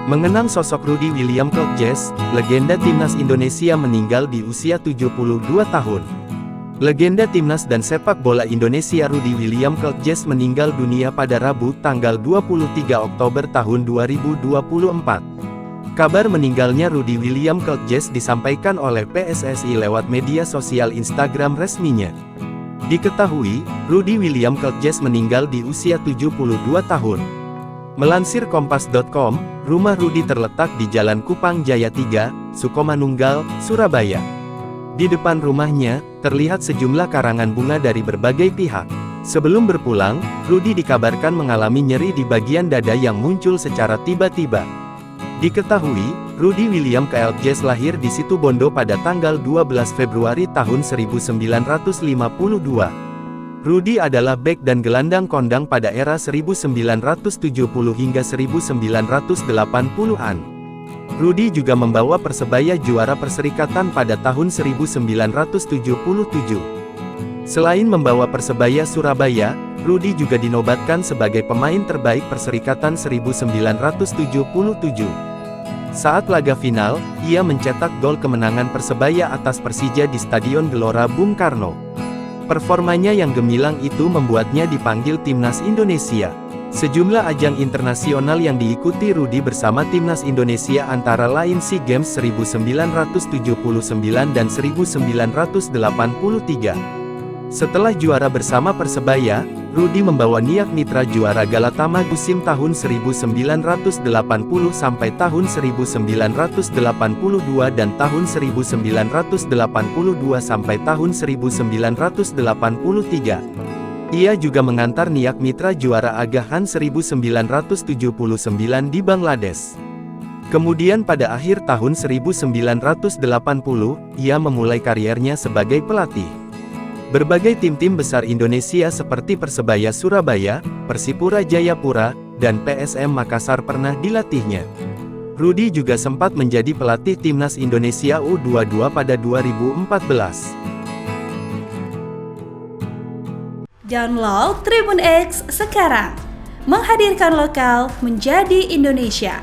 Mengenang sosok Rudy William Klokjes, legenda timnas Indonesia meninggal di usia 72 tahun. Legenda timnas dan sepak bola Indonesia Rudy William Klokjes meninggal dunia pada Rabu tanggal 23 Oktober tahun 2024. Kabar meninggalnya Rudy William Klokjes disampaikan oleh PSSI lewat media sosial Instagram resminya. Diketahui, Rudy William Klokjes meninggal di usia 72 tahun. Melansir Kompas.com, rumah Rudy terletak di Jalan Kupang Jaya 3, Sukomanunggal, Surabaya. Di depan rumahnya, terlihat sejumlah karangan bunga dari berbagai pihak. Sebelum berpulang, Rudy dikabarkan mengalami nyeri di bagian dada yang muncul secara tiba-tiba. Diketahui, Rudy William Klokjes lahir di Situbondo pada tanggal 12 Februari tahun 1952. Rudy adalah bek dan gelandang kondang pada era 1970 hingga 1980-an. Rudy juga membawa Persebaya juara Perserikatan pada tahun 1977. Selain membawa Persebaya Surabaya, Rudy juga dinobatkan sebagai pemain terbaik Perserikatan 1977. Saat laga final, ia mencetak gol kemenangan Persebaya atas Persija di Stadion Gelora Bung Karno. Performanya yang gemilang itu membuatnya dipanggil Timnas Indonesia. Sejumlah ajang internasional yang diikuti Rudy bersama Timnas Indonesia antara lain SEA Games 1979 dan 1983. Setelah juara bersama Persebaya, Rudy membawa Niak Mitra juara Galatama musim tahun 1980 sampai tahun 1982 dan tahun 1982 sampai tahun 1983. Ia juga mengantar Niak Mitra juara Agahan 1979 di Bangladesh. Kemudian pada akhir tahun 1980, ia memulai kariernya sebagai pelatih. Berbagai tim-tim besar Indonesia seperti Persebaya Surabaya, Persipura Jayapura, dan PSM Makassar pernah dilatihnya. Rudy juga sempat menjadi pelatih Timnas Indonesia U22 pada 2014. Download Tribun X sekarang, menghadirkan lokal menjadi Indonesia.